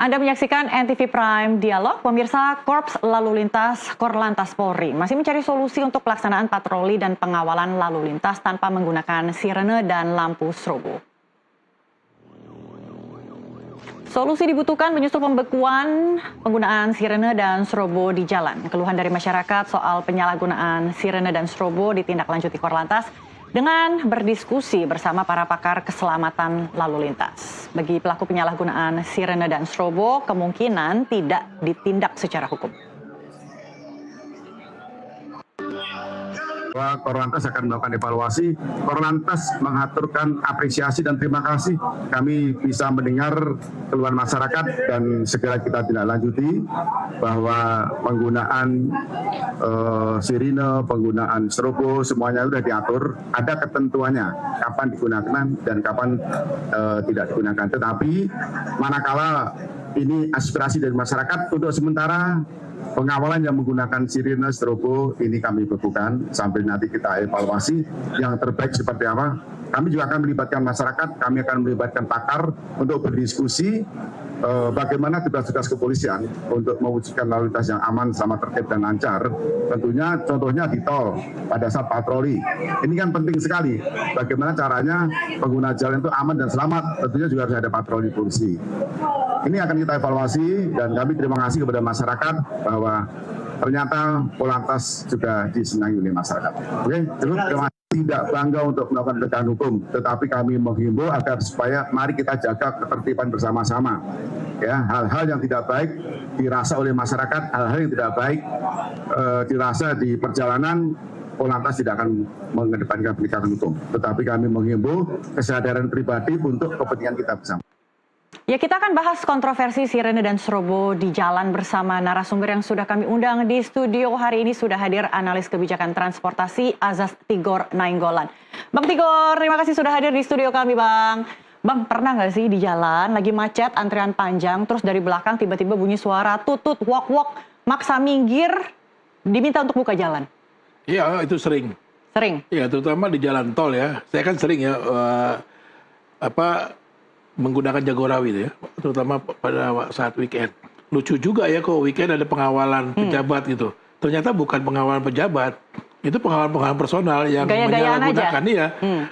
Anda menyaksikan NTV Prime Dialog, pemirsa. Korps Lalu Lintas Korlantas Polri masih mencari solusi untuk pelaksanaan patroli dan pengawalan lalu lintas tanpa menggunakan sirene dan lampu strobo. Solusi dibutuhkan menyusul pembekuan penggunaan sirene dan strobo di jalan. Keluhan dari masyarakat soal penyalahgunaan sirene dan strobo ditindaklanjuti Korlantas dengan berdiskusi bersama para pakar keselamatan lalu lintas. Bagi pelaku penyalahgunaan sirene dan strobo, kemungkinan tidak ditindak secara hukum. Korlantas akan melakukan evaluasi. Korlantas mengaturkan apresiasi dan terima kasih. Kami bisa mendengar keluhan masyarakat dan segera kita tindak lanjuti bahwa penggunaan sirine, penggunaan strobo semuanya sudah diatur. Ada ketentuannya kapan digunakan dan kapan tidak digunakan. Tetapi manakala ini aspirasi dari masyarakat, untuk sementara pengawalan yang menggunakan sirine strobo ini kami bekukan sampai nanti kita evaluasi yang terbaik seperti apa. Kami juga akan melibatkan masyarakat, kami akan melibatkan pakar untuk berdiskusi bagaimana tugas-tugas kepolisian untuk mewujudkan lalu lintas yang aman, sama tertib dan lancar. Tentunya contohnya di tol pada saat patroli. Ini kan penting sekali. Bagaimana caranya pengguna jalan itu aman dan selamat. Tentunya juga harus ada patroli polisi. Ini akan kita evaluasi dan kami terima kasih kepada masyarakat bahwa ternyata Korlantas juga disenangi oleh masyarakat. Oke, terima kasih. Tidak bangga untuk melakukan penegakan hukum, tetapi kami menghimbau agar supaya mari kita jaga ketertiban bersama-sama. Ya, hal-hal yang tidak baik dirasa oleh masyarakat, hal-hal yang tidak baik dirasa di perjalanan, Korlantas tidak akan mengedepankan penegakan hukum. Tetapi kami menghimbau kesadaran pribadi untuk kepentingan kita bersama. Ya, kita akan bahas kontroversi sirene dan strobo di jalan bersama narasumber yang sudah kami undang di studio. Hari ini sudah hadir analis kebijakan transportasi Azaz Tigor Nainggolan. Bang Tigor, terima kasih sudah hadir di studio kami, Bang. Bang, pernah nggak sih di jalan lagi macet, antrian panjang, terus dari belakang tiba-tiba bunyi suara tutut, wok-wok, maksa minggir, diminta untuk buka jalan? Iya, itu sering. Sering? Iya, terutama di jalan tol ya. Saya kan sering ya, menggunakan Jagorawi itu ya, terutama pada saat weekend. Lucu juga ya kok weekend ada pengawalan pejabat gitu. Ternyata bukan pengawalan pejabat, itu pengawalan personal yang menyalahgunakan dia.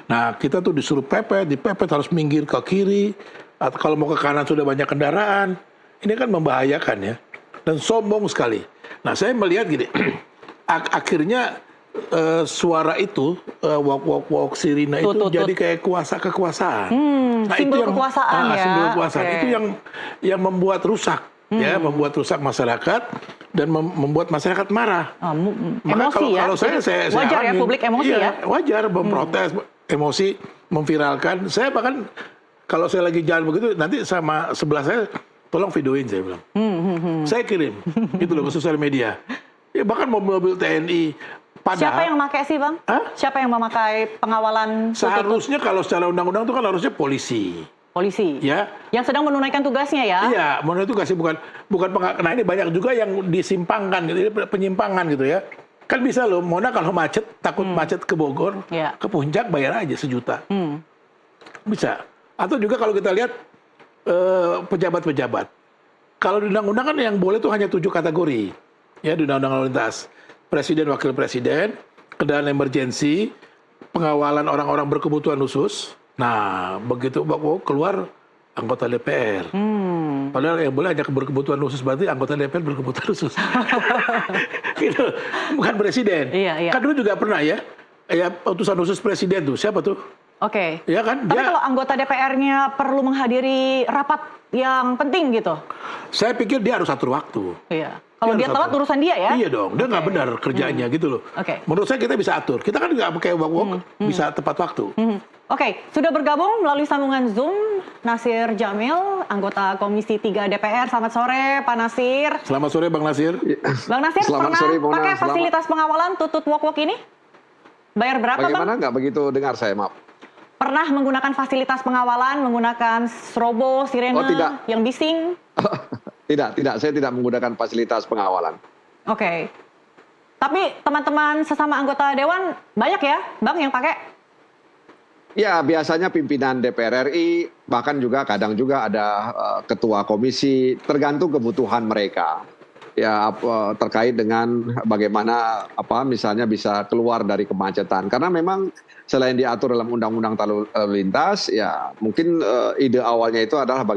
Nah, kita tuh disuruh dipepet harus minggir ke kiri, atau kalau mau ke kanan sudah banyak kendaraan. Ini kan membahayakan ya, dan sombong sekali. Nah, saya melihat gini, akhirnya suara itu wok sirine itu jadi kayak kekuasaan. Nah, simbol itu yang, kekuasaan ya. Simbol kekuasaan Okay. itu yang membuat rusak ya, membuat rusak masyarakat dan membuat masyarakat marah. Maka Emosi kalau saya wajar ya alamin, publik emosi iya, ya. Wajar memprotes, emosi, memviralkan. Saya bahkan kalau saya lagi jalan begitu nanti sama sebelah saya tolong videoin, saya bilang. Saya kirim gitu loh ke sosial media. Ya, bahkan mobil-mobil TNI. Padahal, Siapa yang memakai sih, Bang? Siapa yang memakai pengawalan? Seharusnya kalau secara undang-undang itu kan harusnya polisi. Polisi. Ya. Yang sedang menunaikan tugasnya ya? Iya, menunaikan tugasnya bukan nah ini banyak juga yang disimpangkan gitu, ini penyimpangan gitu ya. Kan bisa loh, Mona kalau macet, takut macet ke Bogor, ke Puncak bayar aja 1 juta. Bisa. Atau juga kalau kita lihat pejabat-pejabat. Kalau di undang-undang kan yang boleh itu hanya 7 kategori. Ya, di undang-undang lalu lintas. Presiden, wakil presiden, kendaraan emergensi, pengawalan orang-orang berkebutuhan khusus. Nah, begitu keluar anggota DPR. Padahal yang boleh hanya berkebutuhan khusus, berarti anggota DPR berkebutuhan khusus. Gitu. Bukan presiden. Iya. Kan dulu juga pernah ya utusan khusus presiden tuh. Siapa tuh? Oke. Ya kan? Tapi kalau anggota DPR-nya perlu menghadiri rapat yang penting gitu? Saya pikir dia harus atur waktu. Iya. Kalau dia telat urusan dia ya? Iya dong, dia nggak benar kerjanya gitu loh. Menurut saya kita bisa atur. Kita kan nggak pakai wok-wok, bisa tepat waktu. Oke, sudah bergabung melalui sambungan Zoom Nasir Jamil, anggota Komisi 3 DPR. Selamat sore, Pak Nasir. Selamat sore, Bang Nasir. Bang Nasir, pernah pakai fasilitas pengawalan tutut wok-wok ini? Bayar berapa, Bang? Bagaimana? Nggak begitu dengar saya, maaf. Pernah menggunakan fasilitas pengawalan, menggunakan strobo, sirene, yang bising? Tidak. Saya tidak menggunakan fasilitas pengawalan. Oke. Tapi teman-teman sesama anggota Dewan banyak ya, Bang, yang pakai? Ya, biasanya pimpinan DPR RI, bahkan juga kadang juga ada ketua komisi, tergantung kebutuhan mereka. Ya, terkait dengan bagaimana misalnya bisa keluar dari kemacetan. Karena memang selain diatur dalam Undang-Undang Lalu Lintas, ya mungkin ide awalnya itu adalah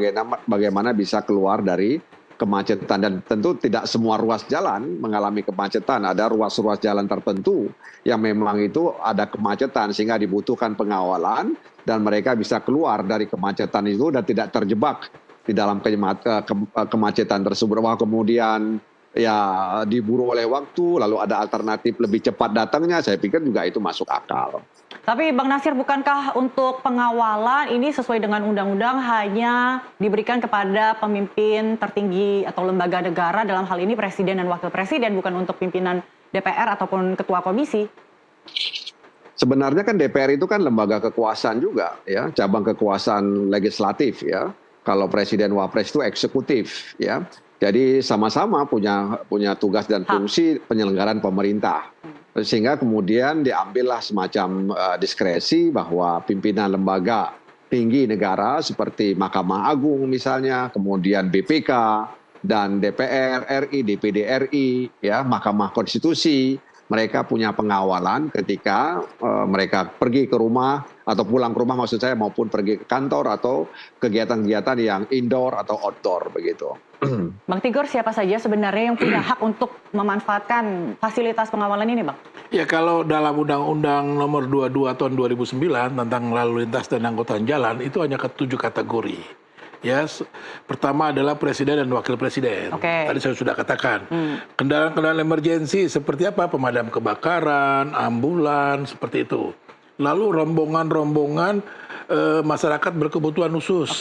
bagaimana bisa keluar dari kemacetan, dan tentu tidak semua ruas jalan mengalami kemacetan. Ada ruas-ruas jalan tertentu yang memang itu ada kemacetan sehingga dibutuhkan pengawalan dan mereka bisa keluar dari kemacetan itu dan tidak terjebak di dalam kemacetan tersebut. Bahwa kemudian ya diburu oleh waktu, lalu ada alternatif lebih cepat datangnya, saya pikir juga itu masuk akal. Tapi Bang Nasir, bukankah untuk pengawalan ini sesuai dengan undang-undang hanya diberikan kepada pemimpin tertinggi atau lembaga negara, dalam hal ini presiden dan wakil presiden, bukan untuk pimpinan DPR ataupun ketua komisi? Sebenarnya kan DPR itu kan lembaga kekuasaan juga, ya, cabang kekuasaan legislatif, ya. Kalau presiden wapres itu eksekutif, ya. Jadi sama-sama punya tugas dan fungsi penyelenggaraan pemerintah. Sehingga kemudian diambillah semacam diskresi bahwa pimpinan lembaga tinggi negara seperti Mahkamah Agung misalnya, kemudian BPK dan DPR RI, DPD RI, ya, Mahkamah Konstitusi, mereka punya pengawalan ketika mereka pergi ke rumah atau pulang ke rumah maksud saya, maupun pergi ke kantor atau kegiatan-kegiatan yang indoor atau outdoor begitu. Bang Tigor, siapa saja sebenarnya yang punya hak untuk memanfaatkan fasilitas pengawalan ini, Bang? Ya, kalau dalam Undang-Undang Nomor 22 tahun 2009 tentang lalu lintas dan angkutan jalan itu hanya ke 7 kategori. Ya, pertama adalah presiden dan wakil presiden. Tadi saya sudah katakan. Kendaraan-kendaraan emergensi seperti apa? Pemadam kebakaran, ambulan, seperti itu. Lalu rombongan-rombongan masyarakat berkebutuhan khusus,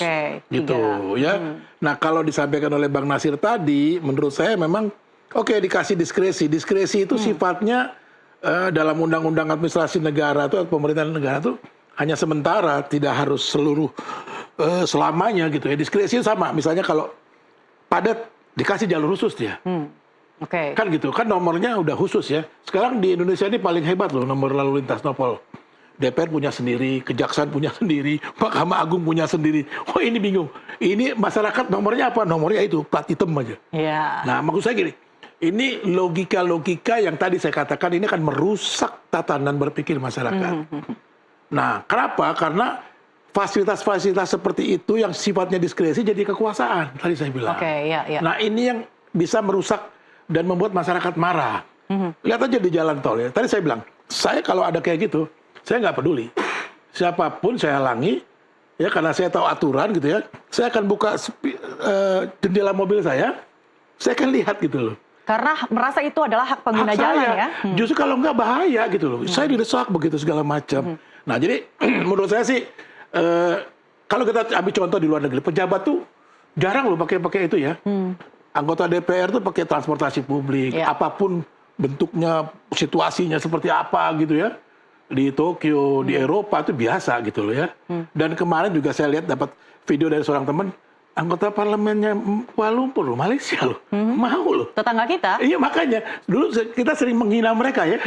gitu ya. Nah, kalau disampaikan oleh Bang Nasir tadi, menurut saya memang dikasih diskresi. Diskresi itu sifatnya dalam Undang-Undang Administrasi Negara atau pemerintahan negara itu hanya sementara, tidak harus seluruh selamanya gitu ya. Diskresi sama, misalnya kalau padat dikasih jalur khusus dia. Kan gitu, kan nomornya udah khusus ya. Sekarang di Indonesia ini paling hebat loh nomor lalu lintas Nopol. DPR punya sendiri, Kejaksaan punya sendiri, Mahkamah Agung punya sendiri. Oh, ini bingung. Ini masyarakat nomornya apa? Nomornya itu plat hitam aja. Nah, maksud saya gini, ini logika-logika yang tadi saya katakan ini akan merusak tatanan berpikir masyarakat. Nah, kenapa? Karena fasilitas-fasilitas seperti itu yang sifatnya diskresi jadi kekuasaan, tadi saya bilang. Nah, ini yang bisa merusak dan membuat masyarakat marah. Lihat aja di jalan tol ya. Tadi saya bilang, saya kalau ada kayak gitu, saya nggak peduli. Siapapun saya halangi, ya, karena saya tahu aturan gitu ya. Saya akan buka jendela mobil saya akan lihat gitu loh. Karena merasa itu adalah hak pengguna jalan ya. Justru kalau nggak bahaya gitu loh. Saya didesak begitu segala macam. Nah, jadi menurut saya sih, kalau kita ambil contoh di luar negeri, pejabat tuh jarang loh pakai itu ya. Anggota DPR tuh pakai transportasi publik, apapun bentuknya, situasinya seperti apa gitu ya. Di Tokyo, di Eropa itu biasa gitu loh ya. Dan kemarin juga saya lihat dapat video dari seorang teman, anggota parlemennya Kuala Lumpur loh, Malaysia loh. Mau loh. Tetangga kita. Iya, makanya dulu kita sering menghina mereka ya.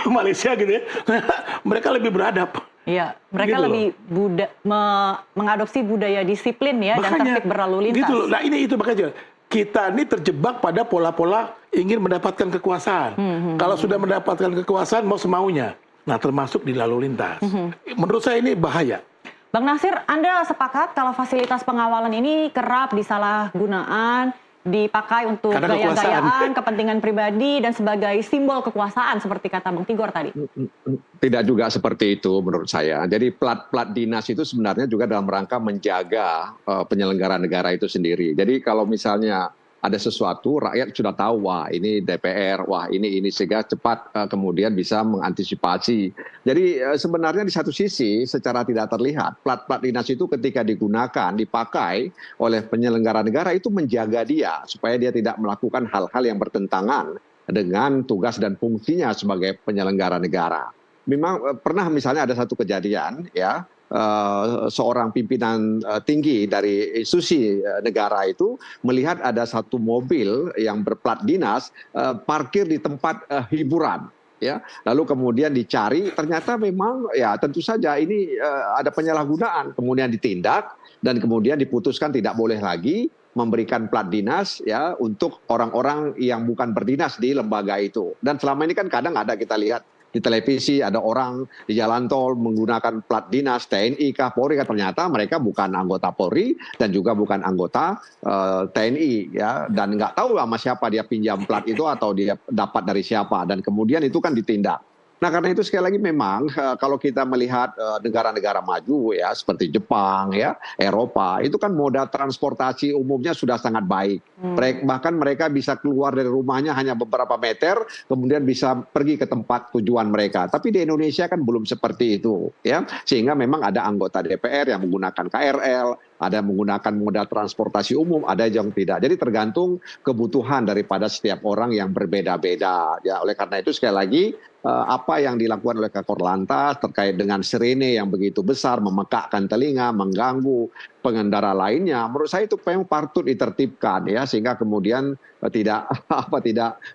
Malaysia gitu ya. Mereka lebih beradab. Iya, mereka gitu lebih mengadopsi budaya disiplin ya, makanya, dan tertib berlalu lintas. Gitu loh. Nah, itu makanya kita ini terjebak pada pola-pola ingin mendapatkan kekuasaan. Kalau sudah mendapatkan kekuasaan mau semaunya. Nah, termasuk di lalu lintas. Menurut saya ini bahaya. Bang Nasir, Anda sepakat kalau fasilitas pengawalan ini kerap disalahgunaan, dipakai untuk gaya-gayaan, kepentingan pribadi, dan sebagai simbol kekuasaan seperti kata Bang Tigor tadi? Tidak juga seperti itu menurut saya. Jadi plat dinas itu sebenarnya juga dalam rangka menjaga penyelenggaraan negara itu sendiri. Jadi kalau misalnya ada sesuatu, rakyat sudah tahu, wah ini DPR, wah ini sehingga cepat kemudian bisa mengantisipasi. Jadi sebenarnya di satu sisi secara tidak terlihat, plat dinas itu ketika digunakan, dipakai oleh penyelenggara negara itu menjaga dia, supaya dia tidak melakukan hal-hal yang bertentangan dengan tugas dan fungsinya sebagai penyelenggara negara. Memang pernah misalnya ada satu kejadian, ya, seorang pimpinan tinggi dari institusi negara itu melihat ada satu mobil yang berplat dinas parkir di tempat hiburan. ya. Lalu kemudian dicari, ternyata memang ya tentu saja ini ada penyalahgunaan, kemudian ditindak dan kemudian diputuskan tidak boleh lagi memberikan plat dinas ya untuk orang-orang yang bukan berdinas di lembaga itu. Dan selama ini kan kadang ada kita lihat di televisi ada orang di jalan tol menggunakan plat dinas TNI kah Polri kah, ternyata mereka bukan anggota Polri dan juga bukan anggota TNI ya, dan nggak tahu sama siapa dia pinjam plat itu atau dia dapat dari siapa, dan kemudian itu kan ditindak. Nah karena itu sekali lagi memang kalau kita melihat negara-negara maju ya seperti Jepang ya, Eropa, itu kan moda transportasi umumnya sudah sangat baik. Bahkan mereka bisa keluar dari rumahnya hanya beberapa meter, kemudian bisa pergi ke tempat tujuan mereka. Tapi di Indonesia kan belum seperti itu ya, sehingga memang ada anggota DPR yang menggunakan KRL, ada yang menggunakan moda transportasi umum, ada yang tidak. Jadi tergantung kebutuhan daripada setiap orang yang berbeda-beda. Ya, oleh karena itu sekali lagi apa yang dilakukan oleh Kakor Lantas terkait dengan sirene yang begitu besar, memekakkan telinga, mengganggu pengendara lainnya, menurut saya itu memang patut ditertibkan ya, sehingga kemudian tidak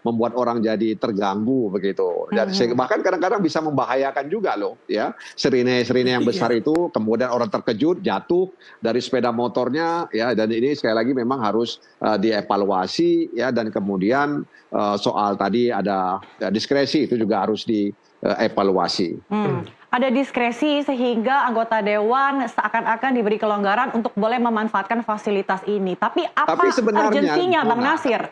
membuat orang jadi terganggu begitu. Dan bahkan kadang-kadang bisa membahayakan juga loh ya, sirene yang besar itu, kemudian orang terkejut jatuh dari sepeda motornya ya, dan ini sekali lagi memang harus dievaluasi ya, dan kemudian soal tadi ada diskresi itu juga harus dievaluasi. Ada diskresi sehingga anggota dewan seakan-akan diberi kelonggaran untuk boleh memanfaatkan fasilitas ini. Tapi apa urgensinya, Bang Nasir?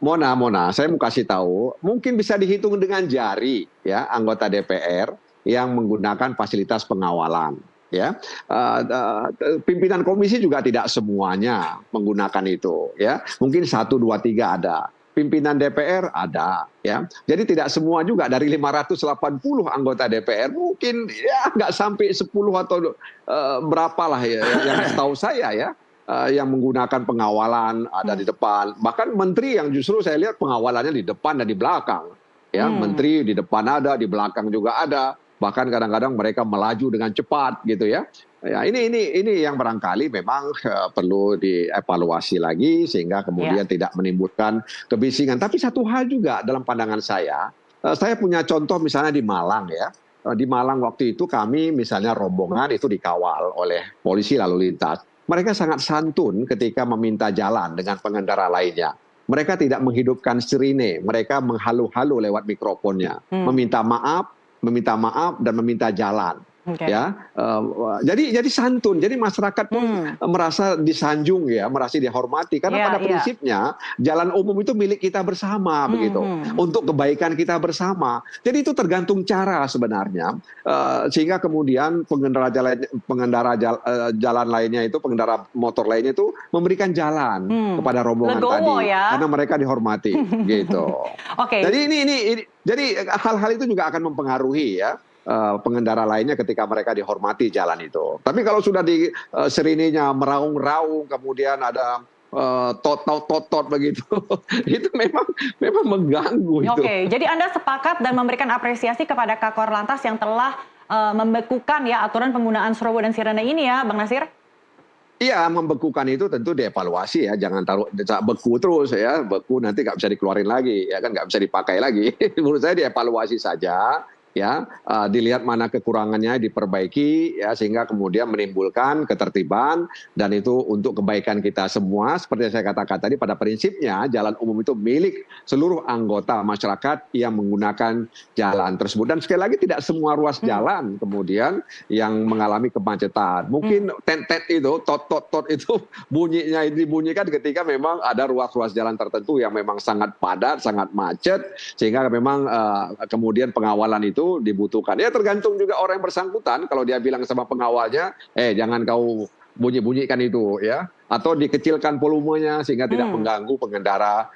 Mona, saya mau kasih tahu, mungkin bisa dihitung dengan jari ya anggota DPR yang menggunakan fasilitas pengawalan. Ya, pimpinan komisi juga tidak semuanya menggunakan itu. Ya, mungkin 1, 2, 3 ada. Pimpinan DPR ada ya, jadi tidak semua juga dari 580 anggota DPR mungkin ya nggak sampai 10 atau berapa lah ya yang setahu saya ya yang menggunakan pengawalan ada di depan, bahkan menteri yang justru saya lihat pengawalannya di depan dan di belakang ya, menteri di depan ada, di belakang juga ada, bahkan kadang-kadang mereka melaju dengan cepat gitu ya. Ya, ini yang barangkali memang perlu dievaluasi lagi sehingga kemudian tidak menimbulkan kebisingan. Tapi satu hal juga dalam pandangan saya punya contoh misalnya di Malang ya. Di Malang waktu itu kami misalnya rombongan itu dikawal oleh polisi lalu lintas. Mereka sangat santun ketika meminta jalan dengan pengendara lainnya. Mereka tidak menghidupkan sirine, mereka menghalu-halu lewat mikrofonnya, meminta maaf dan meminta jalan. Okay. Ya, jadi santun, jadi masyarakat pun merasa disanjung ya, merasa dihormati karena pada prinsipnya jalan umum itu milik kita bersama begitu, untuk kebaikan kita bersama. Jadi itu tergantung cara sebenarnya, sehingga kemudian pengendara jalan lainnya itu, pengendara motor lainnya itu memberikan jalan kepada rombongan tadi, karena mereka dihormati gitu. Okay. Jadi jadi hal-hal itu juga akan mempengaruhi ya pengendara lainnya ketika mereka dihormati jalan itu. Tapi kalau sudah di sirinenya meraung-raung, kemudian ada tot begitu, itu memang mengganggu. Oke, jadi Anda sepakat dan memberikan apresiasi kepada Kakor Lantas yang telah membekukan ya aturan penggunaan strobo dan sirene ini ya, Bang Nasir? Iya, membekukan itu tentu dievaluasi ya, jangan taruh beku terus ya, beku nanti nggak bisa dikeluarin lagi, ya kan nggak bisa dipakai lagi. Menurut saya dievaluasi saja. Ya, dilihat mana kekurangannya diperbaiki ya, sehingga kemudian menimbulkan ketertiban, dan itu untuk kebaikan kita semua. Seperti yang saya katakan tadi, pada prinsipnya jalan umum itu milik seluruh anggota masyarakat yang menggunakan jalan tersebut. Dan sekali lagi tidak semua ruas jalan kemudian yang mengalami kemacetan. Mungkin tet itu, tot itu bunyinya dibunyikan ketika memang ada ruas-ruas jalan tertentu yang memang sangat padat, sangat macet, sehingga memang kemudian pengawalan itu dibutuhkan. Ya tergantung juga orang yang bersangkutan, kalau dia bilang sama pengawalnya, jangan kau bunyi-bunyikan itu ya, atau dikecilkan volumenya sehingga tidak mengganggu pengendara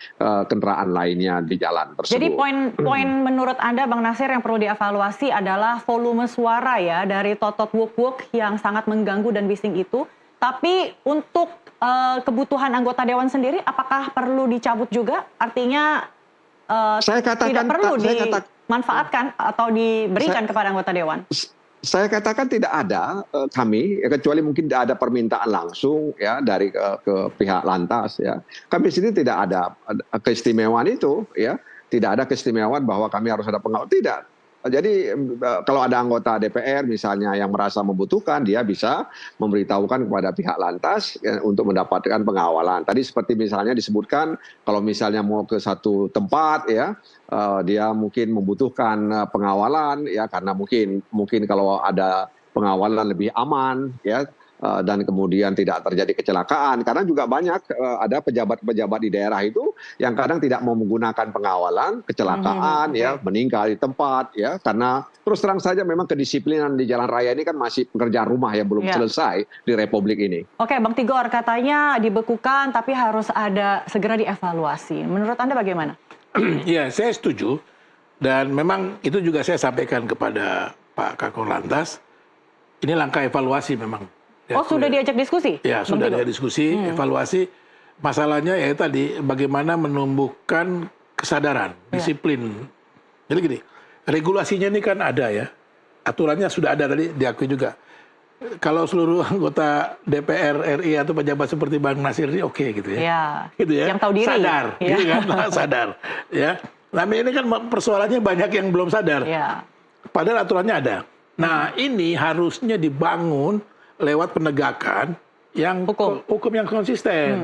kendaraan lainnya di jalan tersebut. Jadi poin menurut Anda, Bang Nasir, yang perlu dievaluasi adalah volume suara ya dari totot wuk-wuk yang sangat mengganggu dan bising itu. Tapi untuk kebutuhan anggota dewan sendiri, apakah perlu dicabut juga? Artinya tidak perlu dimanfaatkan atau diberikan kepada anggota dewan? Saya katakan tidak ada kami, kecuali mungkin ada permintaan langsung ya dari ke pihak Lantas ya. Kami sendiri tidak ada keistimewaan itu ya. tidak ada keistimewaan bahwa kami harus ada pengawal. Tidak. Jadi kalau ada anggota DPR misalnya yang merasa membutuhkan, dia bisa memberitahukan kepada pihak lantas untuk mendapatkan pengawalan. Tadi seperti misalnya disebutkan kalau misalnya mau ke satu tempat ya, dia mungkin membutuhkan pengawalan ya, karena mungkin kalau ada pengawalan lebih aman ya, dan kemudian tidak terjadi kecelakaan, karena juga banyak ada pejabat-pejabat di daerah itu yang kadang tidak mau menggunakan pengawalan, kecelakaan ya, meninggal di tempat ya, karena terus terang saja memang kedisiplinan di jalan raya ini kan masih pekerjaan rumah yang belum selesai di Republik ini. Oke, Bang Tigor, katanya dibekukan tapi harus ada segera dievaluasi. Menurut Anda bagaimana? Ya, saya setuju, dan memang itu juga saya sampaikan kepada Pak Kakor Lantas. Ini langkah evaluasi memang. Ya, sudah diajak diskusi? Ya, sudah ada diskusi, evaluasi. Masalahnya ya tadi, bagaimana menumbuhkan kesadaran, disiplin. Jadi gini, regulasinya ini kan ada ya, aturannya sudah ada, tadi diakui juga. Kalau seluruh anggota DPR RI atau pejabat seperti Bang Nasir ini oke gitu ya. Gitu ya. Yang tahu diri. Sadar, gitu kan? Sadar. Ya. Tapi ini kan persoalannya banyak yang belum sadar. Padahal aturannya ada. Nah, ini harusnya dibangun lewat penegakan yang hukum yang konsisten.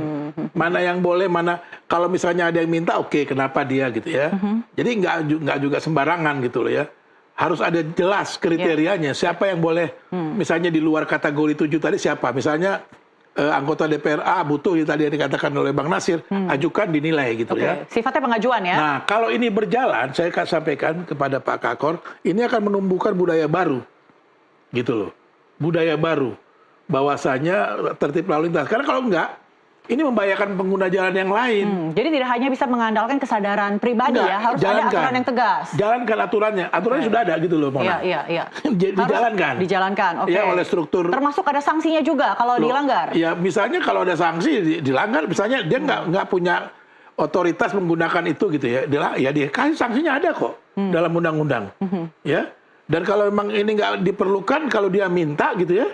Mana yang boleh, mana kalau misalnya ada yang minta, oke, kenapa dia gitu ya. Jadi nggak juga sembarangan gitu loh ya. Harus ada jelas kriterianya, siapa yang boleh, misalnya di luar kategori 7 tadi siapa. Misalnya anggota DPR A butuh tadi yang dikatakan oleh Bang Nasir, ajukan dinilai gitu ya. Sifatnya pengajuan ya. Nah, kalau ini berjalan, saya akan sampaikan kepada Pak Kakor, ini akan menumbuhkan budaya baru. Gitu loh. Budaya baru, bahwasanya tertib lalu lintas. Karena kalau enggak, ini membahayakan pengguna jalan yang lain. Jadi tidak hanya bisa mengandalkan kesadaran pribadi ya, harus ada aturan yang tegas. Jalankan aturannya, aturannya sudah ada gitu loh, Mona. Iya. Dijalankan. Dijalankan, oke. Ya, oleh struktur. Termasuk ada sanksinya juga kalau dilanggar. Ya, misalnya kalau ada sanksi dilanggar, misalnya dia nggak punya otoritas menggunakan itu gitu ya, dia kasih sanksinya ada kok dalam undang-undang, ya. Dan kalau memang ini nggak diperlukan, kalau dia minta gitu ya,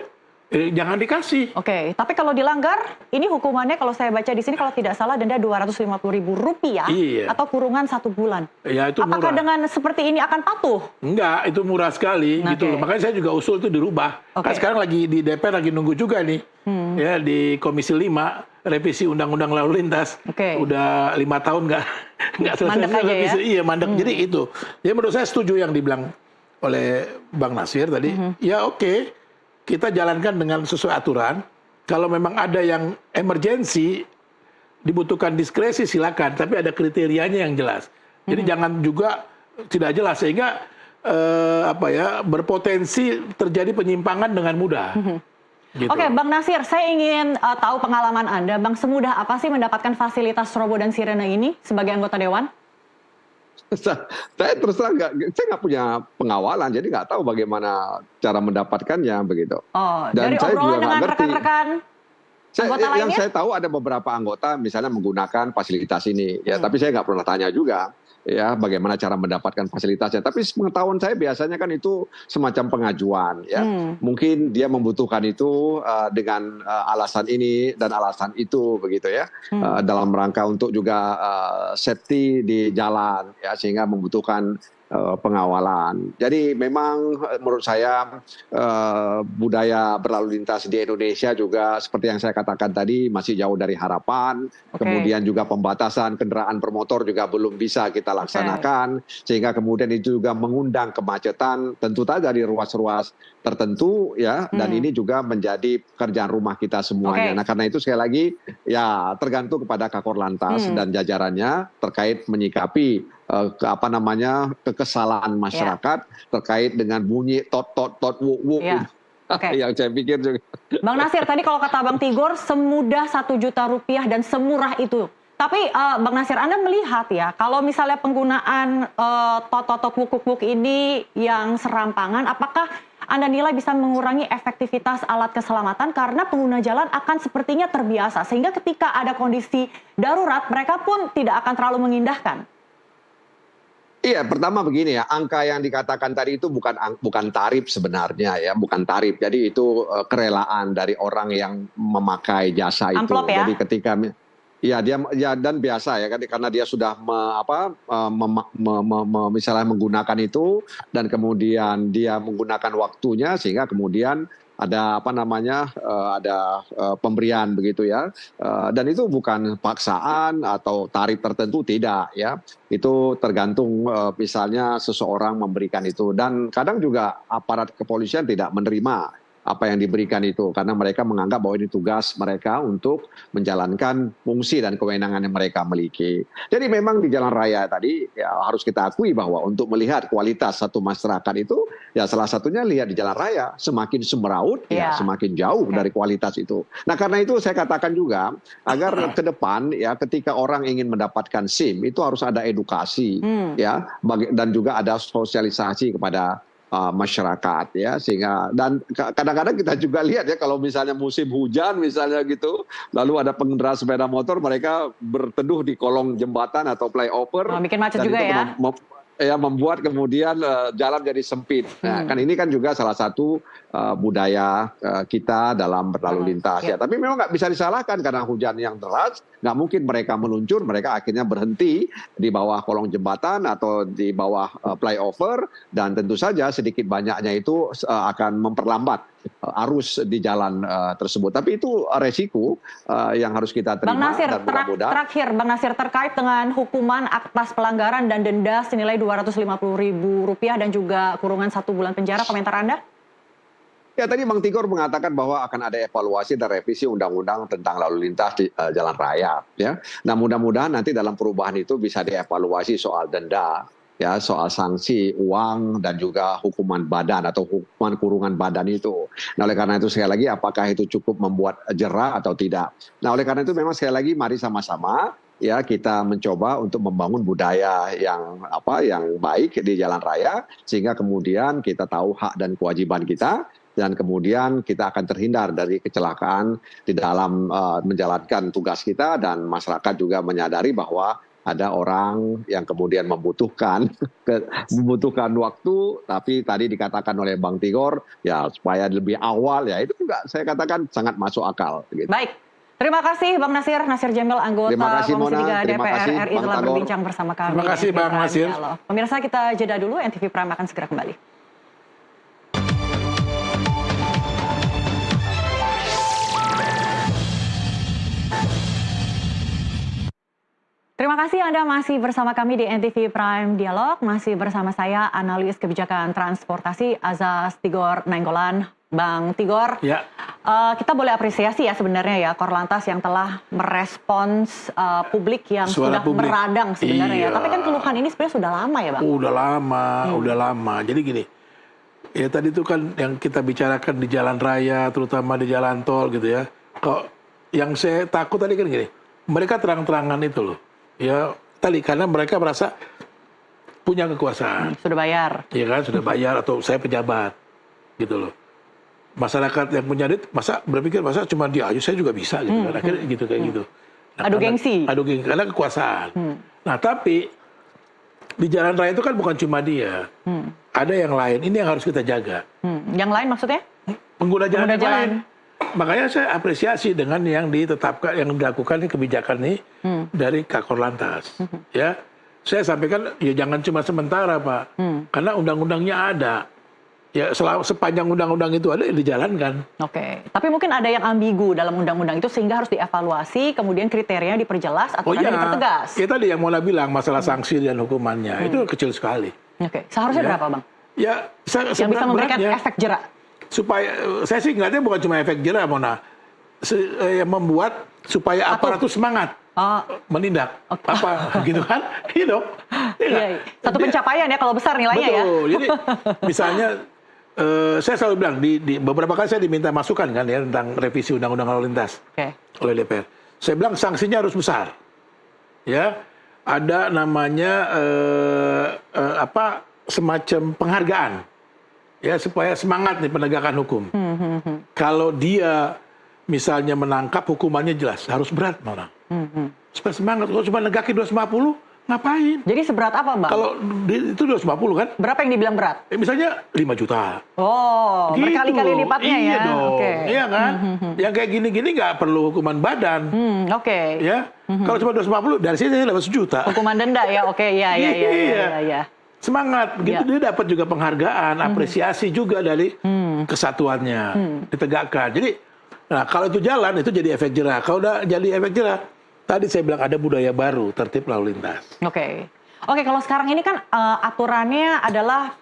jangan dikasih. Oke, tapi kalau dilanggar, ini hukumannya kalau saya baca di sini kalau tidak salah denda Rp250.000 atau kurungan 1 bulan. Ya, itu apakah murah. Dengan seperti ini akan patuh? Enggak, itu murah sekali gitu loh. Makanya saya juga usul itu dirubah. Kan sekarang lagi di DPR lagi nunggu juga nih, ya di Komisi 5 revisi Undang-Undang Lalu Lintas. Udah 5 tahun nggak selesai revisi. Iya, mandek. Jadi itu. Ya menurut saya setuju yang dibilang oleh Bang Nasir tadi. Ya oke. Kita jalankan dengan sesuai aturan. Kalau memang ada yang emergensi, dibutuhkan diskresi silakan. Tapi ada kriterianya yang jelas. Jadi jangan juga tidak jelas sehingga berpotensi terjadi penyimpangan dengan mudah. Gitu. Oke, Bang Nasir, saya ingin tahu pengalaman Anda. Bang, semudah apa sih mendapatkan fasilitas strobo dan sirene ini sebagai anggota Dewan? Saya terus terang saya nggak punya pengawalan, jadi nggak tahu bagaimana cara mendapatkannya begitu. Dan dari saya obrolan juga dengan rekan-rekan anggota lainnya? Yang saya tahu ada beberapa anggota misalnya menggunakan fasilitas ini, ya. Tapi saya nggak pernah tanya juga, ya, bagaimana cara mendapatkan fasilitasnya. Tapi pengetahuan saya biasanya kan itu semacam pengajuan, ya. Mungkin dia membutuhkan itu dengan alasan ini dan alasan itu, begitu ya. Dalam rangka untuk juga safety di jalan, ya, sehingga membutuhkan pengawalan. Jadi memang menurut saya budaya berlalu lintas di Indonesia juga seperti yang saya katakan tadi masih jauh dari harapan. Kemudian juga pembatasan kendaraan bermotor juga belum bisa kita laksanakan. Sehingga kemudian itu juga mengundang kemacetan tentu saja di ruas-ruas tertentu ya. Dan ini juga menjadi pekerjaan rumah kita semuanya. Nah karena itu sekali lagi ya tergantung kepada Kakor Lantas dan jajarannya terkait menyikapi kekesalan masyarakat terkait dengan bunyi tot wuk yang saya pikir juga. Bang Nasir, tadi kalau kata Bang Tigor semudah Rp1 juta dan semurah itu. Tapi Bang Nasir, Anda melihat ya, kalau misalnya penggunaan tot wuk ini yang serampangan, apakah Anda nilai bisa mengurangi efektivitas alat keselamatan karena pengguna jalan akan sepertinya terbiasa sehingga ketika ada kondisi darurat mereka pun tidak akan terlalu mengindahkan? Iya, pertama begini ya, angka yang dikatakan tadi itu bukan tarif sebenarnya ya, bukan tarif. Jadi itu kerelaan dari orang yang memakai jasa itu. Amplop ya? Jadi ketika Ya dia ya dan biasa ya kan karena dia sudah misalnya menggunakan itu dan kemudian dia menggunakan waktunya sehingga kemudian ada pemberian begitu ya. Dan itu bukan paksaan atau tarif tertentu tidak ya. Itu tergantung misalnya seseorang memberikan itu dan kadang juga aparat kepolisian tidak menerima apa yang diberikan itu karena mereka menganggap bahwa ini tugas mereka untuk menjalankan fungsi dan kewenangan yang mereka miliki. Jadi memang di jalan raya tadi ya harus kita akui bahwa untuk melihat kualitas satu masyarakat itu ya salah satunya lihat di jalan raya, semakin semeraut ya semakin jauh dari kualitas itu. Nah, karena itu saya katakan juga agar ke depan ya ketika orang ingin mendapatkan SIM itu harus ada edukasi ya dan juga ada sosialisasi kepada masyarakat ya sehingga dan kadang-kadang kita juga lihat ya kalau misalnya musim hujan misalnya gitu lalu ada pengendara sepeda motor mereka berteduh di kolong jembatan atau flyover bikin macet dan juga itu membuat kemudian jalan jadi sempit. Nah, kan ini kan juga salah satu budaya kita dalam berlalu lintas ya. Tapi memang nggak bisa disalahkan karena hujan yang deras, nggak mungkin mereka meluncur, mereka akhirnya berhenti di bawah kolong jembatan atau di bawah flyover dan tentu saja sedikit banyaknya itu akan memperlambat arus di jalan tersebut. Tapi itu resiko yang harus kita terima. Bang Nasir, dan mudah-mudahan terakhir Bang Nasir terkait dengan hukuman atas pelanggaran dan denda senilai Rp250.000 dan juga kurungan 1 bulan penjara, komentar Anda? Ya tadi Bang Tigor mengatakan bahwa akan ada evaluasi dan revisi undang-undang tentang lalu lintas di jalan raya. Ya, nah mudah-mudahan nanti dalam perubahan itu bisa dievaluasi soal denda, ya soal sanksi uang dan juga hukuman badan atau hukuman kurungan badan itu. Nah oleh karena itu sekali lagi apakah itu cukup membuat jera atau tidak. Nah oleh karena itu memang sekali lagi mari sama-sama ya kita mencoba untuk membangun budaya yang baik di jalan raya sehingga kemudian kita tahu hak dan kewajiban kita dan kemudian kita akan terhindar dari kecelakaan di dalam menjalankan tugas kita dan masyarakat juga menyadari bahwa ada orang yang kemudian membutuhkan waktu, tapi tadi dikatakan oleh Bang Tigor ya supaya lebih awal ya itu juga saya katakan sangat masuk akal. Gitu. Baik. Terima kasih Bang Nasir Jamil, anggota Komisi 3 DPR RI telah berbincang bersama kami. Terima kasih Bang Nasir. Pemirsa kita jeda dulu, NTV Prime akan segera kembali. Terima kasih Anda masih bersama kami di NTV Prime Dialog, masih bersama saya analis kebijakan transportasi Azas Tigor Nainggolan. Bang Tigor, kita boleh apresiasi ya sebenarnya ya Korlantas yang telah merespons publik yang sudah meradang sebenarnya ya. Tapi kan keluhan ini sebenarnya sudah lama ya Bang? Udah lama. Jadi gini, ya tadi itu kan yang kita bicarakan di jalan raya, terutama di jalan tol gitu ya. Kok yang saya takut tadi kan gini, mereka terang-terangan itu loh. Ya tadi karena mereka merasa punya kekuasaan. Sudah bayar. Iya kan, sudah bayar atau saya pejabat gitu loh. Masyarakat yang punya duit masa berpikir masa cuma dia aja saya juga bisa gitu kan. Akhirnya gitu kayak gitu. Nah, adu gengsi karena kekuasaan. Nah, tapi di jalan raya itu kan bukan cuma dia. Ada yang lain. Ini yang harus kita jaga. Yang lain maksudnya? Pengguna jalan lain. Makanya saya apresiasi dengan yang ditetapkan, yang dilakukan kebijakan ini dari Kakor Lantas. Ya, saya sampaikan ya jangan cuma sementara Pak, karena undang-undangnya ada. Ya sepanjang undang-undang itu ada dijalankan. Oke, tapi mungkin ada yang ambigu dalam undang-undang itu sehingga harus dievaluasi, kemudian kriterianya diperjelas atau dipertegas. Ya tadi yang Mona bilang masalah sanksi dan hukumannya itu kecil sekali. Oke, seharusnya berapa Bang? Ya, yang bisa memberikan efek jerak. Supaya saya sih ngeliatnya bukan cuma efek jerak Mona, yang membuat supaya aparat itu semangat menindak apa gitu kan, gitu. Iya. Satu pencapaian ya kalau besar nilainya ya. Betul. Jadi misalnya saya selalu bilang di beberapa kali saya diminta masukan kan ya tentang revisi undang-undang lalu lintas oleh DPR. Saya bilang sanksinya harus besar, ya ada namanya semacam penghargaan. Ya supaya semangat nih penegakan hukum. Kalau dia misalnya menangkap hukumannya jelas harus berat orang. Supaya semangat. Kalau cuma negakin 250 Ngapain? Jadi seberat apa, Bang? Kalau itu 250 kan? Berapa yang dibilang berat? Misalnya 5 juta. Oh, Gitu. berkali-kali lipatnya Iya ya. dong. Oke. Iya kan? Yang kayak gini-gini nggak perlu hukuman badan. Oke. Ya. Kalau cuma 250 dari sini saya dapat 1 juta. Hukuman denda ya. Oke, iya. Iya. Semangat gitu, dia dapat juga penghargaan, apresiasi juga dari kesatuannya ditegakkan. Jadi, nah kalau itu jalan itu jadi efek jerah. Kalau udah jadi efek jerah, tadi saya bilang ada budaya baru tertib lalu lintas. Oke, kalau sekarang ini kan aturannya adalah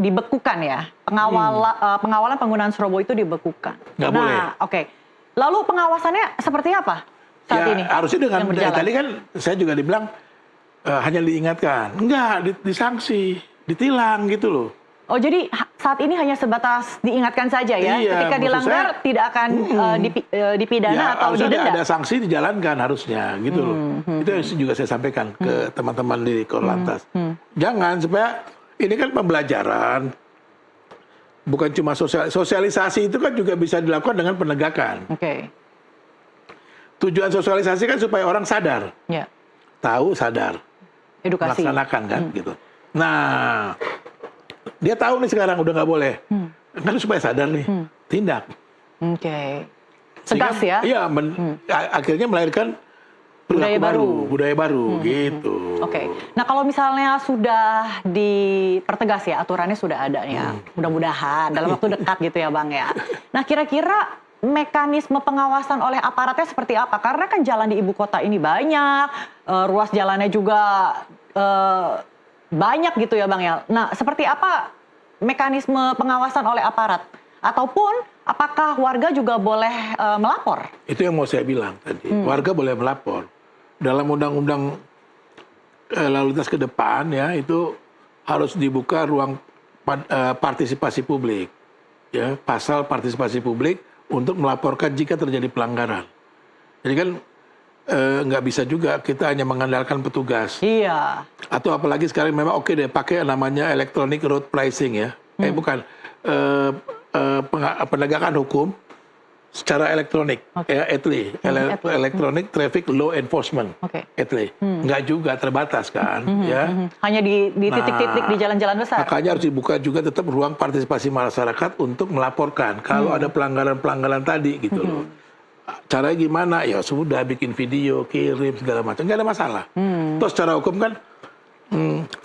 dibekukan ya, pengawalan penggunaan strobo itu dibekukan. Nggak boleh. Oke. Lalu pengawasannya seperti apa saat ini? Harusnya dengan yang berjalan? tadi kan saya juga dibilang hanya diingatkan, enggak disangsi, ditilang gitu loh. Oh, jadi saat ini hanya sebatas diingatkan saja ya? Iya, Ketika dilanggar tidak akan dipidana atau harusnya didenda? ada sanksi dijalankan harusnya gitu loh. Itu yang juga saya sampaikan ke teman-teman di Korlantas. Jangan, supaya ini kan pembelajaran, bukan cuma sosialisasi itu kan juga bisa dilakukan dengan penegakan. Oke. Tujuan sosialisasi kan supaya orang sadar, Ya. tahu, sadar, Edukasi. melaksanakan kan gitu. Nah, dia tahu nih sekarang udah nggak boleh, kan supaya sadar nih, tindak. Oke. Tegas ya? Iya, akhirnya melahirkan perilaku budaya baru gitu. Oke. Nah, kalau misalnya sudah dipertegas ya, aturannya sudah ada ya, mudah-mudahan dalam waktu dekat gitu ya Bang ya. Nah, kira-kira mekanisme pengawasan oleh aparatnya seperti apa? Karena kan jalan di ibu kota ini banyak, ruas jalannya juga banyak gitu ya Bang ya. Nah, seperti apa mekanisme pengawasan oleh aparat? Ataupun apakah warga juga boleh melapor? Itu yang mau saya bilang tadi. Warga boleh melapor. Dalam undang-undang lalu lintas ke depan ya, itu harus dibuka ruang partisipasi publik. Ya, pasal partisipasi publik untuk melaporkan jika terjadi pelanggaran. Jadi kan nggak bisa juga kita hanya mengandalkan petugas. Iya. Atau apalagi sekarang memang oke deh pakai namanya electronic road pricing ya. Bukan penegakan hukum secara elektronik, ya ETLI, Electronic Traffic Law Enforcement, ETLI. Nggak juga, terbatas kan, ya. Hanya di titik-titik di jalan-jalan besar. Makanya harus dibuka juga tetap ruang partisipasi masyarakat untuk melaporkan kalau ada pelanggaran-pelanggaran tadi gitu loh. Caranya gimana? Ya sudah bikin video, kirim segala macam, nggak ada masalah. Terus secara hukum kan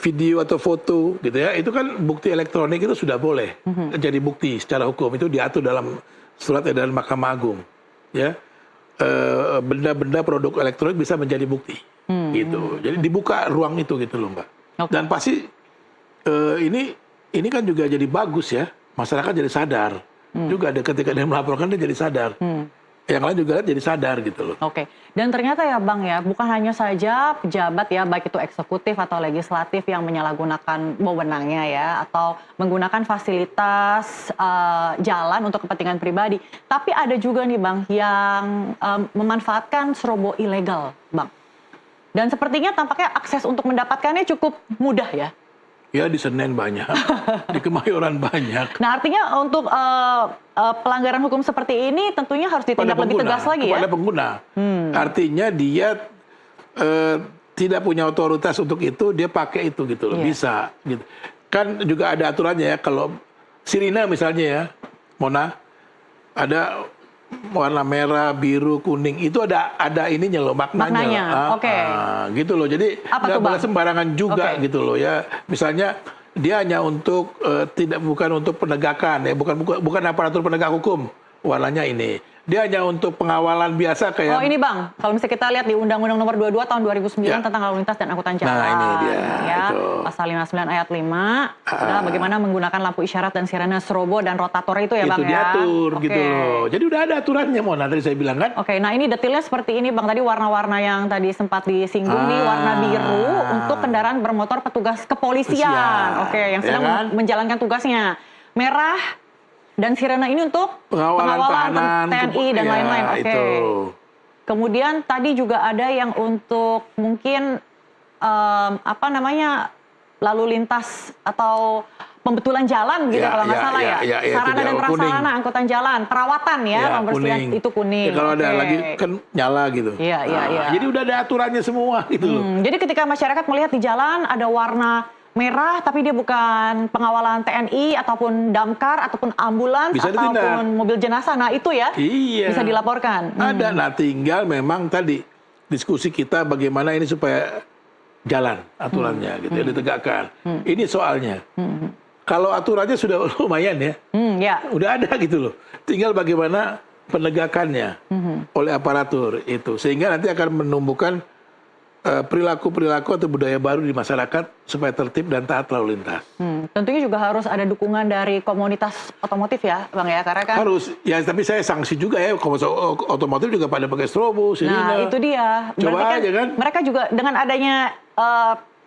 video atau foto gitu ya, itu kan bukti elektronik itu sudah boleh jadi bukti secara hukum, itu diatur dalam surat edaran Mahkamah Agung, ya. Benda-benda produk elektronik bisa menjadi bukti, gitu. Jadi dibuka ruang itu gitu loh, Mbak. Dan pasti ini kan juga jadi bagus ya, masyarakat jadi sadar. Juga ada ketika dia melaporkan dia jadi sadar. Yang lain juga jadi sadar gitu loh. Oke. Dan ternyata ya Bang ya, bukan hanya saja pejabat ya, baik itu eksekutif atau legislatif yang menyalahgunakan wewenangnya ya, atau menggunakan fasilitas jalan untuk kepentingan pribadi. Tapi ada juga nih Bang, yang memanfaatkan strobo ilegal Bang. Dan sepertinya tampaknya akses untuk mendapatkannya cukup mudah ya. Ya di Senen banyak, di Kemayoran banyak. Nah artinya untuk pelanggaran hukum seperti ini tentunya harus ditindak lebih tegas lagi ya? Kepada pengguna. Artinya dia tidak punya otoritas untuk itu, dia pakai itu gitu loh, bisa. Gitu. Kan juga ada aturannya ya, kalau sirine misalnya ya, Mona, ada warna merah, biru, kuning, itu ada ininya loh, maknanya. Oke. Gitu loh, jadi nggak boleh sembarangan juga gitu loh ya. Misalnya dia hanya untuk bukan untuk penegakan ya, bukan aparatur penegak hukum, warnanya ini. Dia hanya untuk pengawalan biasa kayak... Oh ini Bang, kalau misalnya kita lihat di Undang-Undang Nomor 22 Tahun 2009 tentang Lalu Lintas dan Angkutan Jalan. Nah ini dia. Ya, Pasal 59 ayat 5 adalah bagaimana menggunakan lampu isyarat dan sirene strobo dan rotator itu ya Bang ya. Itu diatur gitu loh. Jadi udah ada aturannya Mona, tadi saya bilang kan. Oke, nah ini detailnya seperti ini Bang. Tadi warna-warna yang tadi sempat disinggung nih, warna biru untuk kendaraan bermotor petugas kepolisian. Oke, yang sedang menjalankan tugasnya. Merah dan sirene ini untuk pengawalan TNI dan lain-lain. Oke. Kemudian tadi juga ada yang untuk mungkin lalu lintas atau pembetulan jalan gitu kalau nggak salah ya. Sarana dan prasarana angkutan jalan, perawatan ya, pembersihan kuning. itu kuning. Ya, kalau ada lagi kan nyala gitu. Iya. Jadi udah ada aturannya semua gitu loh. Jadi ketika masyarakat melihat di jalan ada warna merah tapi dia bukan pengawalan TNI ataupun damkar ataupun ambulans Bisa ataupun ditindak. mobil jenazah, nah itu ya bisa dilaporkan. Ada, nah tinggal memang tadi diskusi kita bagaimana ini supaya jalan aturannya gitu ya, ditegakkan. Ini soalnya. Kalau aturannya sudah lumayan ya, udah ada gitu loh. Tinggal bagaimana penegakannya oleh aparatur itu, sehingga nanti akan menumbuhkan perilaku-perilaku atau budaya baru di masyarakat supaya tertib dan taat lalu lintas. Tentunya juga harus ada dukungan dari komunitas otomotif ya, Bang ya, karena kan Harus, ya tapi saya sanksi juga ya, komunitas otomotif juga pada pakai strobo, sirine. nah itu dia. Coba Berarti kan aja kan. mereka juga dengan adanya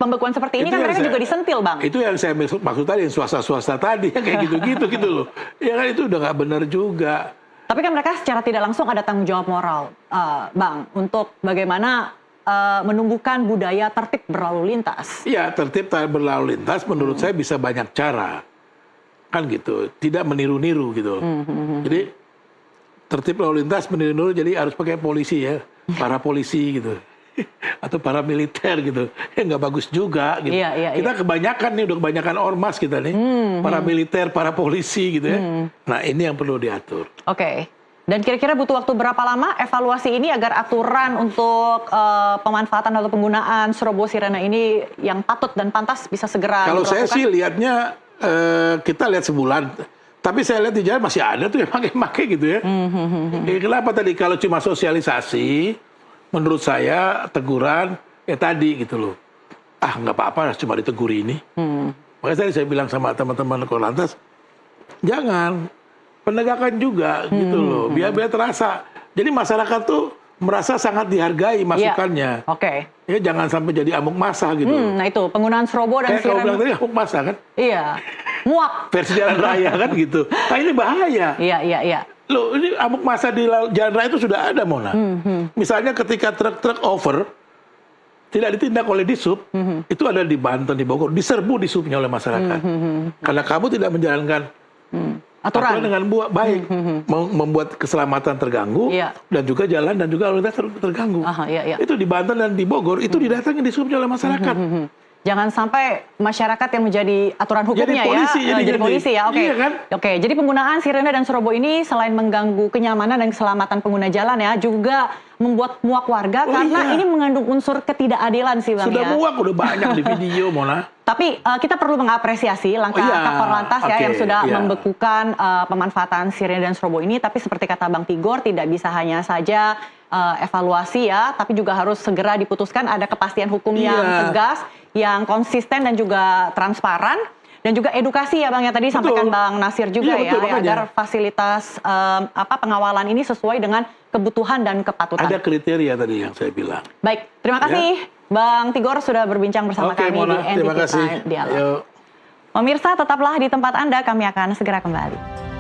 pembekuan seperti ini Itu kan yang mereka saya- juga disentil, Bang. Itu yang saya maksud tadi, yang swasta-swasta tadi, yang kayak gitu-gitu gitu loh. Ya kan itu udah nggak benar juga. Tapi kan mereka secara tidak langsung ada tanggung jawab moral, Bang, untuk bagaimana menumbuhkan budaya tertib berlalu lintas. Iya, tertib berlalu lintas menurut saya bisa banyak cara. Kan gitu, tidak meniru-niru gitu. Jadi tertib lalu lintas meniru-niru, jadi harus pakai polisi ya, para polisi gitu. Atau para militer gitu. Ya nggak bagus juga gitu. Iya. Kita kebanyakan nih, udah kebanyakan ormas kita nih. Para militer, para polisi gitu ya. Nah, ini yang perlu diatur. Oke. Dan kira-kira butuh waktu berapa lama evaluasi ini agar aturan untuk pemanfaatan atau penggunaan strobo sirene ini yang patut dan pantas bisa segera Kalau saya diberlakukan? sih lihatnya, kita lihat sebulan. Tapi saya lihat di jalan masih ada tuh yang pakai gitu ya. Kenapa tadi? Kalau cuma sosialisasi, menurut saya teguran, ya tadi gitu loh. Ah nggak apa-apa, cuma ditegur ini. Makanya tadi saya bilang sama teman-teman Korlantas, jangan. Penegakan juga gitu loh, biar terasa. Jadi masyarakat tuh merasa sangat dihargai masukannya. Oke. Ya jangan sampai jadi amuk massa gitu. Nah itu penggunaan strobo dan Kayak kau bilang sirene. tadi amuk massa kan, Iya. Muak. versi jalan raya kan gitu. Nah ini bahaya. Iya. Loh ini amuk massa di jalan raya itu sudah ada, Mona. Misalnya ketika truk-truk over tidak ditindak oleh Disub, itu ada di Banten, di Bogor, diserbu Disubnya oleh masyarakat. Karena kamu tidak menjalankan aturan dengan baik, membuat keselamatan terganggu, Iya. dan juga jalan dan juga lalu lintas terganggu. Iya. Itu di Banten dan di Bogor, itu didatangi Disubnya oleh masyarakat. Jangan sampai masyarakat yang menjadi aturan hukumnya polisi, ya, jadi polisi ya. Oke. Iya kan? Oke, jadi penggunaan sirene dan strobo ini selain mengganggu kenyamanan dan keselamatan pengguna jalan ya, juga membuat muak warga karena iya. ini mengandung unsur ketidakadilan sih, Bang Sudah ya. muak, udah banyak di video, Mona. Tapi kita perlu mengapresiasi langkah Kakor Lantas ya yang sudah membekukan pemanfaatan sirene dan strobo ini. Tapi seperti kata Bang Tigor, tidak bisa hanya saja evaluasi ya, tapi juga harus segera diputuskan ada kepastian hukum yang tegas, yang konsisten dan juga transparan. Dan juga edukasi ya Bang, yang tadi sampaikan Bang Nasir juga ya, agar fasilitas pengawalan ini sesuai dengan kebutuhan dan kepatutan. Ada kriteria tadi yang saya bilang. Baik, terima kasih Bang Tigor sudah berbincang bersama kami Mona, di NTT terima kasih. Prime Dialog. Pemirsa tetaplah di tempat Anda, kami akan segera kembali.